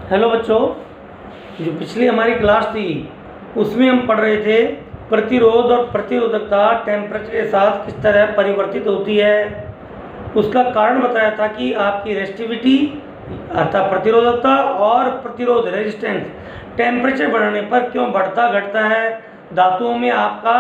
Hello बच्चों, जो पिछली हमारी क्लास थी उसमें हम पढ़ रहे थे प्रतिरोध और प्रतिरोधकता टेम्परेचर के साथ किस तरह परिवर्तित होती है। उसका कारण बताया था कि आपकी रेसिस्टिविटी अर्थात प्रतिरोधकता और प्रतिरोध रेजिस्टेंस टेम्परेचर बढ़ने पर क्यों बढ़ता घटता है। धातुओं में आपका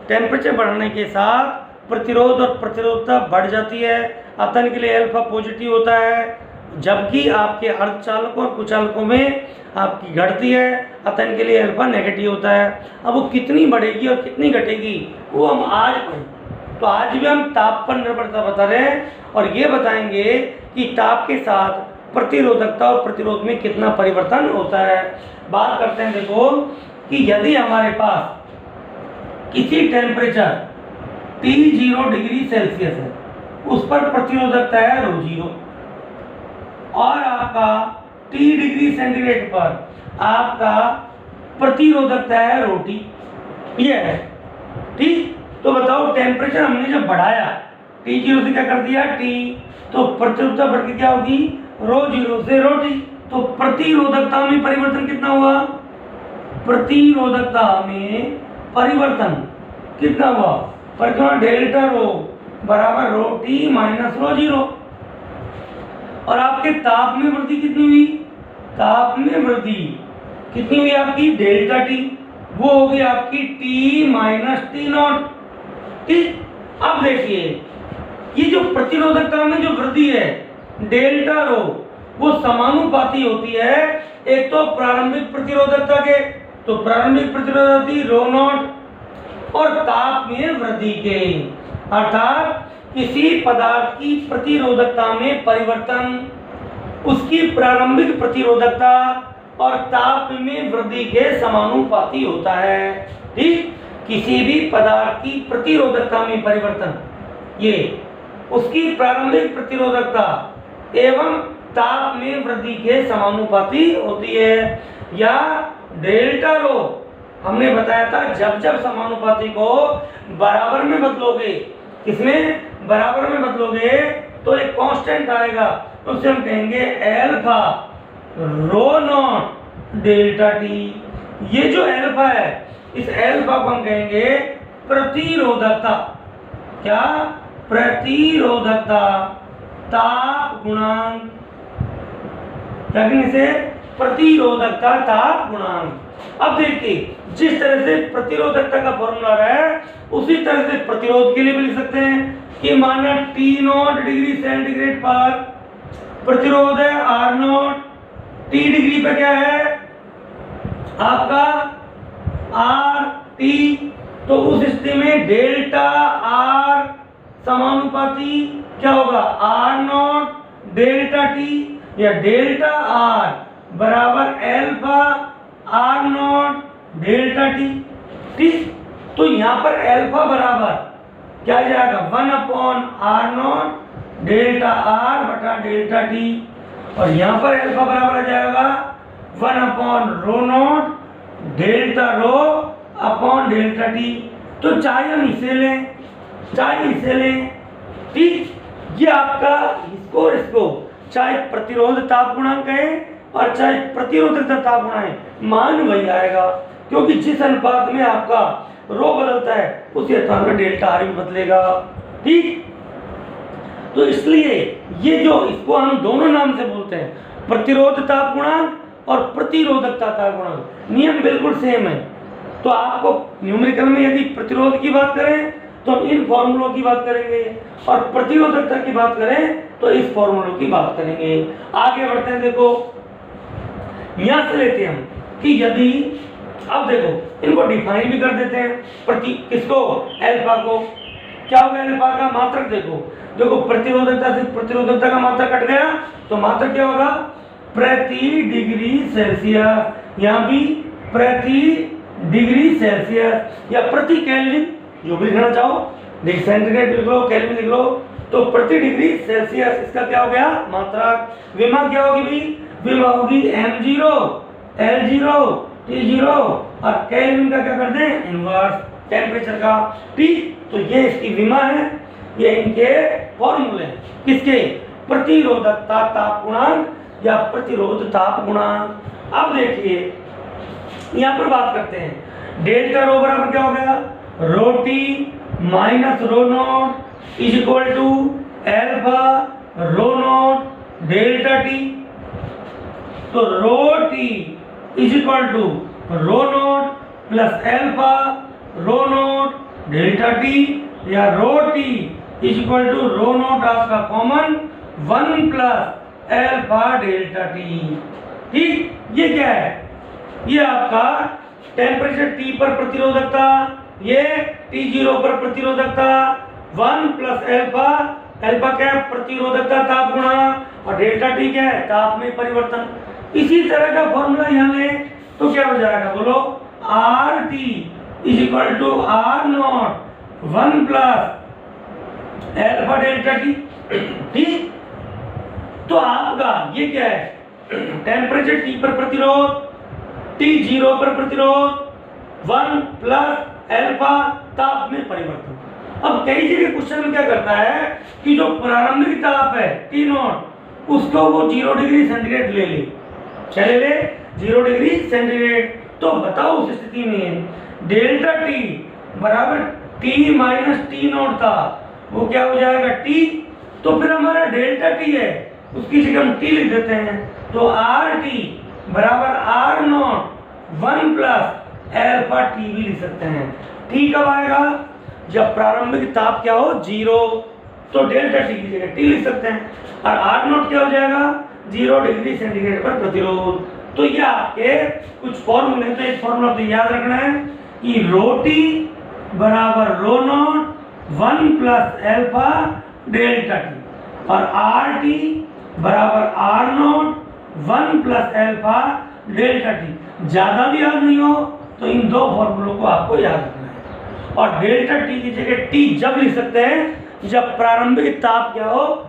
टेम्परेचर बढ़ने के साथ प्रतिरोध और प्रतिरोधकता बढ़ जाती है। आतन के लिए अल्फा पॉजिटिव होता है, जबकि आपके अर्धचालकों और कुचालकों में आपकी घटती है। आतन के लिए अल्फा नेगेटिव होता है। अब वो कितनी बढ़ेगी और कितनी घटेगी वो हम आज पढ़ें। तो आज भी हम ताप पर निर्भरता बता रहे हैं और ये बताएंगे कि ताप के साथ प्रतिरोधकता और प्रतिरोध में कितना परिवर्तन होता है। बात करते हैं, देखो कि यदि हमारे पास किसी टेम्परेचर T0 डिग्री सेल्सियस है, उस पर प्रतिरोधकता है ρ0 और आपका T डिग्री सेंटीग्रेड पर आपका प्रतिरोधकता है ρT। ये है ठीक। तो बताओ टेम्परेचर हमने जब बढ़ाया T0 से क्या कर दिया T, तो प्रतिरोधकता बढ़ के क्या होगी ρ0 से ρT। तो प्रतिरोधकता में परिवर्तन कितना हुआ, प्रतिरोधकता में परिवर्तन कितना हुआ, परिवर्तन डेल्टा रो बराबर ρT माइनस ρ0। और आपके ताप में वृद्धि कितनी हुई, ताप में वृद्धि कितनी हुई आपकी डेल्टा टी, वो होगी आपकी T माइनस T0। ठीक। अब देखिए ये जो प्रतिरोधकता में जो वृद्धि है डेल्टा रो वो समानुपाती होती है एक तो प्रारंभिक प्रतिरोधकता के, तो प्रारंभिक प्रतिरोधकता ρ0 और ताप में वृद्धि के, अर्थात किसी पदार्थ की प्रतिरोधकता में परिवर्तन उसकी प्रारंभिक प्रतिरोधकता और ताप में वृद्धि के समानुपाती होता है। ठीक। किसी भी पदार्थ की प्रतिरोधकता में परिवर्तन ये उसकी प्रारंभिक प्रतिरोधकता एवं ताप में वृद्धि के समानुपाती होती है। या डेल्टा रो हमने बताया था जब जब समानुपाती को बराबर में बदलोगे, किसमें बराबर में बदलोगे तो एक कांस्टेंट आएगा, तो उसे हम कहेंगे अल्फा ρ0 डेल्टा टी। ये जो अल्फा है इस अल्फा को हम कहेंगे प्रतिरोधकता। क्या, प्रतिरोधकता ताप गुणांक, क्या कहने से प्रतिरोधकता ताप गुणांक। अब देखिए जिस तरह से प्रतिरोधकता का फॉर्मूला है उसी तरह से प्रतिरोध के लिए भी लिख सकते हैं कि माना T0 डिग्री सेंटीग्रेड पर प्रतिरोध है R0, T डिग्री पे क्या है आपका RT, तो उस स्थिति में डेल्टा R समानुपाती क्या होगा R0 डेल्टा T, या डेल्टा R बराबर अल्फा R0 डेल्टा टी। ठीक। तो यहाँ पर अल्फा बराबर क्या आ जाएगा 1/R0 डेल्टा R बटा डेल्टा टी, और यहाँ पर अल्फा बराबर आ जाएगा 1/ρ0 delta rho upon delta T. तो चाहे हम इसे लें चाहे इसे लें, ठीक। ये आपका इसको चाहे प्रतिरोध ताप गुणांक है और चाहे प्रतिरोधकता ताप गुणांक मान वही आएगा, क्योंकि जिस अनुपात में आपका रो बदलता है उसी अनुपात में डेल्टा आर भी बदलेगा। ठीक। तो इसलिए ये जो इसको हम दोनों नाम से बोलते हैं, प्रतिरोध ताप गुणांक और प्रतिरोधकता ताप गुणांक, नियम बिल्कुल सेम है। तो आपको न्यूमेरिकल में यदि प्रतिरोध की बात करें तो हम इन फॉर्मूलों की बात करेंगे और प्रतिरोधकता की बात करें तो इस फॉर्मूलों की बात करेंगे। आगे बढ़ते हैं, देखो यहां से लेते हैं हम कि यदि, अब देखो इनको डिफाइन भी कर देते हैं प्रति किसको अल्फा को। क्या होगा अल्फा का मात्रक, देखो प्रतिरोधकता से प्रतिरोधकता का मात्रक कट गया तो मात्रक क्या होगा प्रति डिग्री सेल्सियस, यहाँ भी प्रति डिग्री सेल्सियस या प्रति केल्विन जो भी लिखना चाहो, सेंटीग्रेड लिख लो केल्विन लिख लो, तो प्रति डिग्री सेल्सियस इसका क्या हो गया मात्रक। विमा क्या होगी भाई, विमा होगी m0 L0 T0 और केल्विन का क्या कर दें इनवर्स टेम्परेचर का। ठीक। तो ये इसकी विमा है, ये इनके फॉर्मूले हैं किसके प्रतिरोधकता ताप गुणांक या प्रतिरोध ताप गुणांक। अब देखिए यहां पर बात करते हैं, डेल्टा रो बराबर क्या हो गया, rho T minus rho naught is equal to alpha rho naught delta T. तो rho T is equal to rho naught plus alpha rho naught delta T, या rho T is equal to rho naught आपका common 1 plus alpha delta T. ठीक, ये क्या है, ये आपका temperature T पर प्रतिरोधकता, ये T0 पर प्रतिरोधकता 1 प्लस एल्फा, एल्फा क्या है प्रतिरोधकता ताप गुणा, और डेल्टा टी क्या है ताप में परिवर्तन। इसी तरह का फॉर्मूला यहाँ ले तो क्या हो जाएगा बोलो, R T is equal to are not 1 plus alpha delta T. ठीक, तो आपका ये क्या है, टेम्परेचर टी पर प्रतिरोध, T0 पर प्रतिरोध 1 प्लस एल्फा ताप में परिवर्तन। अब कई जगह क्वेश्चन में क्या करता है कि जो प्रारंभिक ताप है T0 उसको वो 0 डिग्री सेंटीग्रेड ले ले, चले ले 0 डिग्री सेंटीग्रेड। तो बताओ उस स्थिति में डेल्टा टी बराबर टी माइनस टी नॉट था, वो क्या हो जाएगा टी, तो फिर हमारा डेल्टा टी है उसकी जगह हम टी लिख देते हैं, तो आर टी बराबर are not 1 plus alpha t भी लिख सकते हैं। टी कब आएगा, जब प्रारंभिक ताप क्या हो 0, तो डेल्टा टी की जगह टी लिख सकते हैं, और आर नॉट क्या हो जाएगा 0 डिग्री सेंटीग्रेड पर प्रतिरोध। तो ये आपके कुछ फॉर्मूले, तो एक फॉर्मूला तो याद रखना है कि रो टी बराबर rho naught 1 plus alpha delta T, और आर टी बराबर are not 1 plus alpha delta T. ज्यादा भी याद नहीं हो तो इन दो फॉर्मूलों को आपको याद रखना है। और डेल्टा टी की जगह टी जब लिख सकते हैं जब प्रारंभिक ताप क्या हो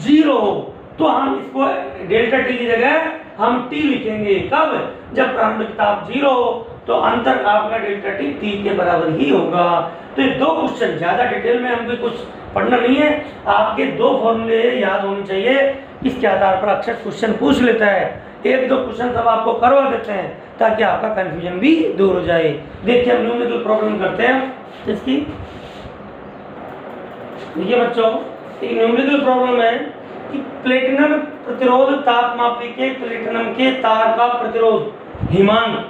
0 हो, तो हम इसको डेल्टा टी की जगह हम टी लिखेंगे कब, जब प्रारंभिक ताप 0 हो, तो अंतर आपका डेल्टा टी टी के बराबर ही होगा। तो ये दो क्वेश्चन, ज्यादा डिटेल में हमें कुछ पढ़ना नहीं है, आपके दो फॉर्मूले याद होने चाहिए, इसके आधार पर अक्सर क्वेश्चन पूछ लेता है, एक दो क्वेश्चन सब आपको करवा देते हैं ताकि आपका कंफ्यूजन भी दूर हो जाए। देखिए हम न्यूमेरिकल प्रॉब्लम करते हैं इसकी। देखिए बच्चों, एक न्यूमेरिकल प्रॉब्लम है कि प्लेटिनम प्रतिरोध तापमापी के प्लेटिनम के तार का प्रतिरोध हिमांक,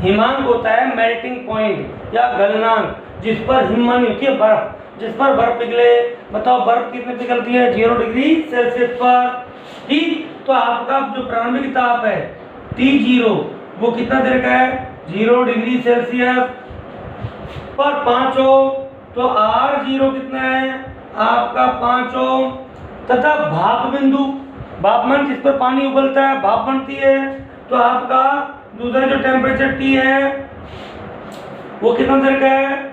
हिमांक होता है मेल्टिंग पॉइंट या गलनांक, जिस पर हिमन होती है बर्फ, जिस पर बर्फ पिघले। बताओ बर्फ कितने पिघलती है 0 डिग्री सेल्सियस पर। ठीक, तो आपका जो प्रारंभिक ताप है T0 वो कितना देर का है 0 डिग्री सेल्सियस पर 5 ओम, तो R0 कितना है आपका 5 ओम, तथा भाप बिंदु, भापमान जिस पर पानी उबलता है भाप बनती है, तो आपका दूसरा जो टेम्परेचर T है वो कितना देर का है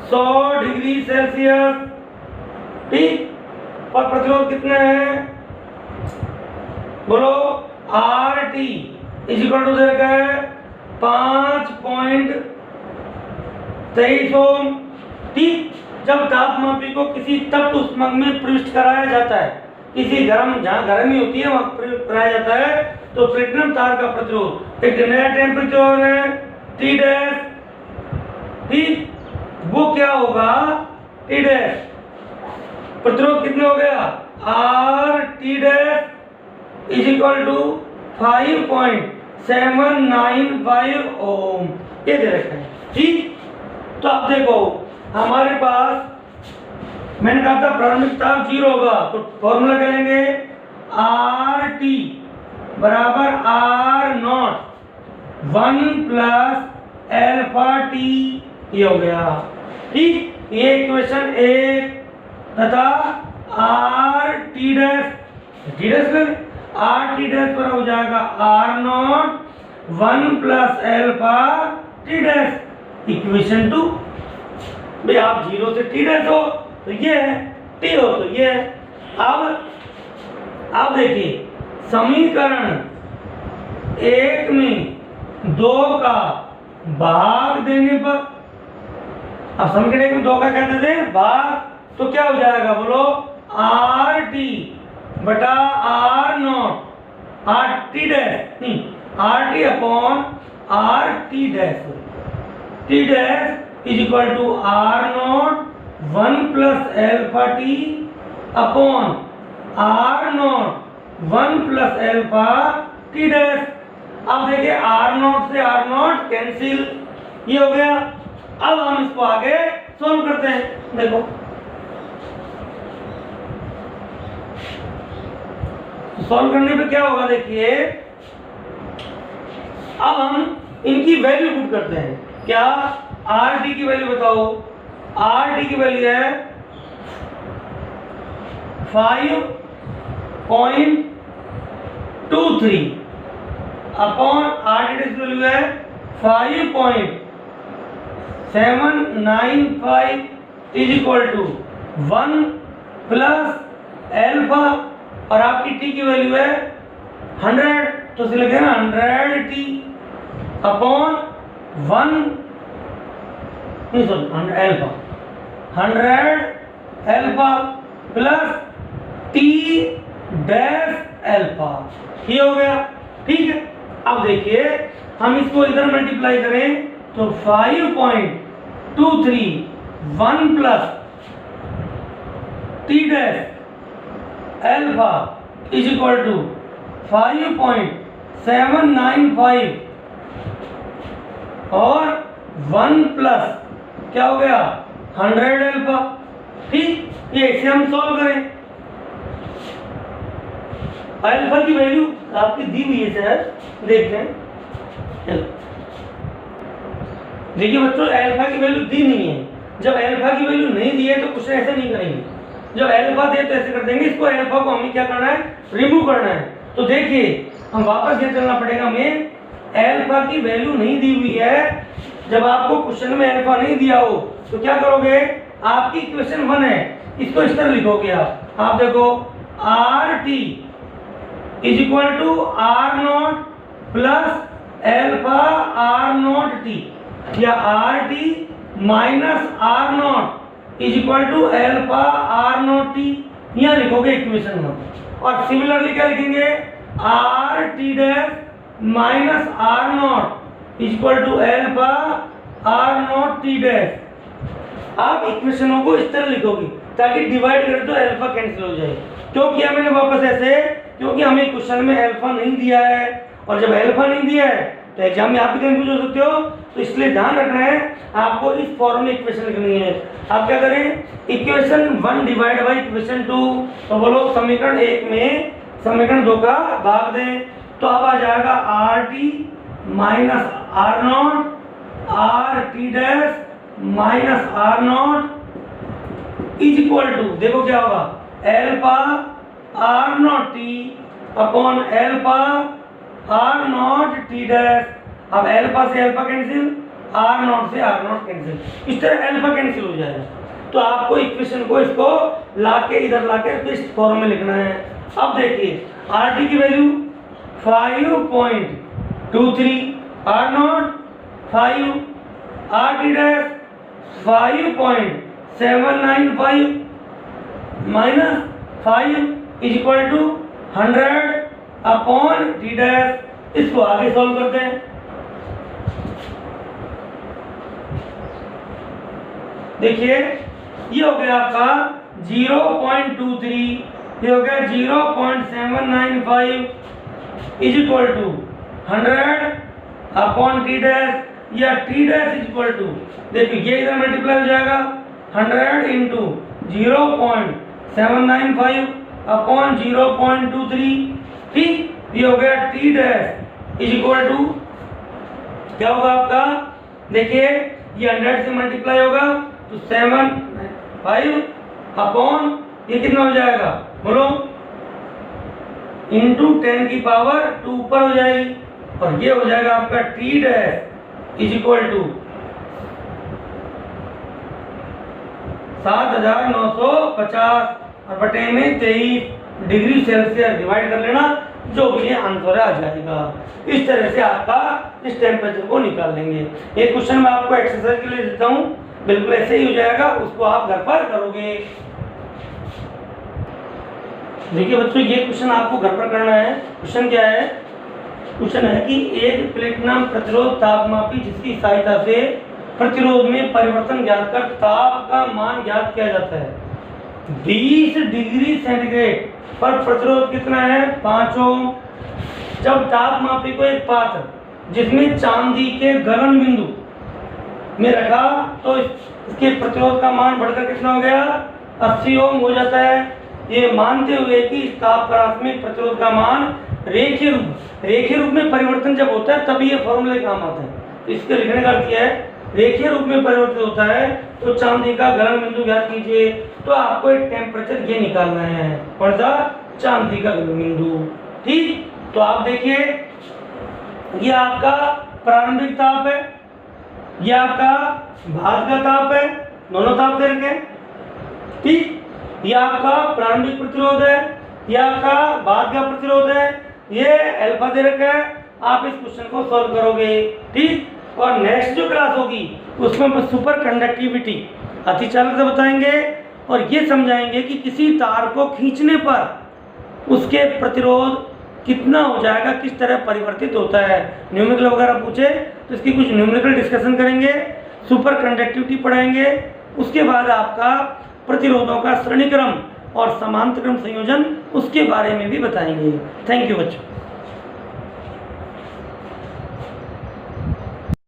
100 डिग्री सेल्सियस। ठीक, और प्रतिरोध कितना है बोलो, R T is equal to देर का है 5.23 ओम। ठीक, जब तापमापी को किसी तप्त ऊष्मक में प्रविष्ट कराया जाता है, किसी गर्म, जहाँ गर्मी होती है वहाँ प्रयुक्त कराया जाता है, तो प्लेटिनम तार का प्रतिरोध एक नया टेम्परेचर है T डैश। ठीक, वो क्या होगा T डैश, प्रतिरोध कितना हो गया r T dash is equal to 5.795 ohm, ये दे रखा है। ठीक, तो अब देखो हमारे पास मैंने कहा था प्रारंभिक ताप 0 होगा, तो फॉर्मूला क्या लेंगे आर टी बराबर are not 1 plus alpha t, ये हो गया। ठीक, ये इक्वेशन 1 तथा r T dash, T dash r T dash पर हो जाएगा r not 1 plus alpha T dash equation 2। भाई आप 0 से टी डैश हो तो ये है, टी हो तो ये है। अब देखिए समीकरण 1 में 2 का भाग देने पर, अब समीकरण 1 में 2 का कहते थे भाग, तो क्या हो जाएगा बोलो आर टी बटा R not R T dash नहीं, R T upon R T dash, T dash is equal to are not 1 plus alpha T upon R not 1 plus alpha T dash. अब देखिए आर नॉट से are not cancel, ये हो गया। अब हम इसको आगे सॉल्व करते हैं। देखो सॉल्व करने पे क्या होगा, देखिए अब हम इनकी वैल्यू पुट करते हैं। क्या, आर टी की वैल्यू बताओ। आर टी की वैल्यू है 5.23 अपॉन आर टी की वैल्यू है 5.795 is equal to 1 plus alpha, और आपकी टी की वैल्यू है 100, तो इसे लिखे ना 100 टी अपॉन 1 नहीं sorry 100 alpha, 100 alpha plus t dash alpha, ये हो गया। ठीक है, अब देखिए हम इसको इधर मल्टीप्लाई करें तो 5.23 1 plus t dash alpha is equal to 5.795 और 1 प्लस क्या हो गया 100 एल्फा। ठीक, ये इसे हम सॉल्व करें। एल्फा की वैल्यू आपकी दी हुई है सर, देखते हैं। चलो देखिए बच्चों, एल्फा की वैल्यू दी नहीं है। जब एल्फा की वैल्यू नहीं दी है तो कुछ ऐसे नहीं करेंगे। जब एल्फा दे तो ऐसे कर देंगे, इसको एल्फा को हमें क्या करना है, रिमूव करना है। तो देखिए हम वापस ये चलना पड़ेगा, हमें एल्फा की वैल्यू नहीं दी हुई है। जब आपको क्वेश्चन में एल्फा नहीं दिया हो तो क्या करोगे, आपकी इक्वेशन 1 है, इसको इस तरह लिखोगे आप देखो R T is equal to are naught plus alpha are not T, या R T minus are not is equal to alpha are not T, यहां लिखोगे इक्वेशन 1। और सिमिलरली क्या लिखेंगे, R T dash minus are not is equal to alpha are not T dash. आप इक्वेशनों को इस तरह लिखोगे ताकि डिवाइड करें तो एल्फा कैंसिल हो जाए। क्यों किया मैंने वापस ऐसे, क्योंकि हमें क्वेश्चन में एल्फा नहीं दिया है, और जब एल्फा नहीं दिया है तो एग्जाम में आप भी कंफ्यूज हो सकते हो। तो इसलिए ध्यान रखना है आपको इस फॉर्म में इक्वेशन लिखनी है। आप क्या करें, इक्वेशन 1 डिवाइड बाई इक्वेशन 2, तो बोलो समीकरण 1 में समीकरण 2 का भाग दें, तो अब आ जाएगा r T minus are not R T dash minus are not is equal to, देखो क्या होगा, alpha are not t upon alpha are not T dash. अब एल्फा से एल्फा कैंसिल, आर नॉट से आर नॉट कैंसिल, इस तरह alpha cancel हो जाएगा। तो आपको इक्वेशन को इसको लाके इधर लाके तो इस फॉर्म में लिखना है। अब देखिए आर टी की value 5.23, r not 5, r T dash 5.795 minus 5 is equal to 100 upon T dash. इसको आगे सॉल्व करते हैं। देखिए ये हो गया आपका 0.23, ये हो गया 0.795 is equal to 100 upon T dash, या T dash is equal to, देखिए ये इधर मल्टीप्लाई हो जाएगा 100 इंटू 0.795 अपॉन 0.23। ठीक, ये हो गया t dash is equal to क्या होगा आपका, देखिए ये 100 से मल्टीप्लाई होगा तो 75 अपॉन ये कितना हो जाएगा बोलो, इंटू 10 की पावर 2 ऊपर हो जाएगी, और ये हो जाएगा आपका t dash is equal to 7950 और बटे में 23 डिग्री सेल्सियस डिवाइड कर लेना, जो भी ये आंसर आ जाएगा। इस तरह से आपका इस टेम्परेचर को निकाल लेंगे। ये क्वेश्चन मैं आपको एक्सरसाइज के लिए देता हूँ, बिल्कुल ऐसे ही हो जाएगा, उसको आप घर पर करोगे। देखिए बच्चों ये क्वेश्चन आपको घर पर करना है। क्वेश्चन क्या है? क्वेश्चन है कि एक प्लेटिनम प्रतिरोध तापमापी जिसकी सहायता से प्रतिरोध में परिवर्तन ज्ञात कर ताप का मान ज्ञात किया जाता है। 20 डिग्री सेंटीग्रेड पर प्रतिरोध कितना है? 5 ओम। जब तापमापी को एक पात्र जिसमें चांदी के गलन बिंदु में रखा तो इसके प्रतिरोध का मान बढ़कर कितना हो गया? 80 ओम हो जाता है। ये मानते हुए कि इस ताप परास में प्रतिरोध का मान रेखीय रूप में परिवर्तन जब होता है तभी ये फॉर्मूले काम आता है। तो इसके लिखने का अर्थ है रेखीय रूप में परिवर्तित होता है तो चांदी का गलन बिंदु ज्ञात कीजिए। तो आपको एक टेम्परेचर ये निकालना है, कौन सा? चांदी का गलन बिंदु। ठीक, तो आप देखिए ये आपका प्रारंभिक ताप है, ये आपका बाद का ताप है, दोनों ताप दे रखे हैं। ठीक, ये आपका प्रारंभिक प्रतिरोध है, ये आपका बाद का प्रतिरोध है, ये अल्फा दे रखा है। आप इस क्वेश्चन को सॉल्व करोगे। ठीक, और नेक्स्ट जो क्लास होगी उसमें हम सुपर कंडक्टिविटी अतिचालक से बताएंगे और ये समझाएंगे कि किसी तार को खींचने पर उसके प्रतिरोध कितना हो जाएगा, किस तरह परिवर्तित होता है। न्यूमेरिकल वगैरह पूछे तो इसकी कुछ न्यूमेरिकल डिस्कशन करेंगे, सुपर कंडक्टिविटी पढ़ाएंगे। उसके बाद आपका प्रतिरोधों का श्रेणीक्रम और समांतर क्रम संयोजन उसके बारे में भी बताएंगे। थैंक यू बच्चों।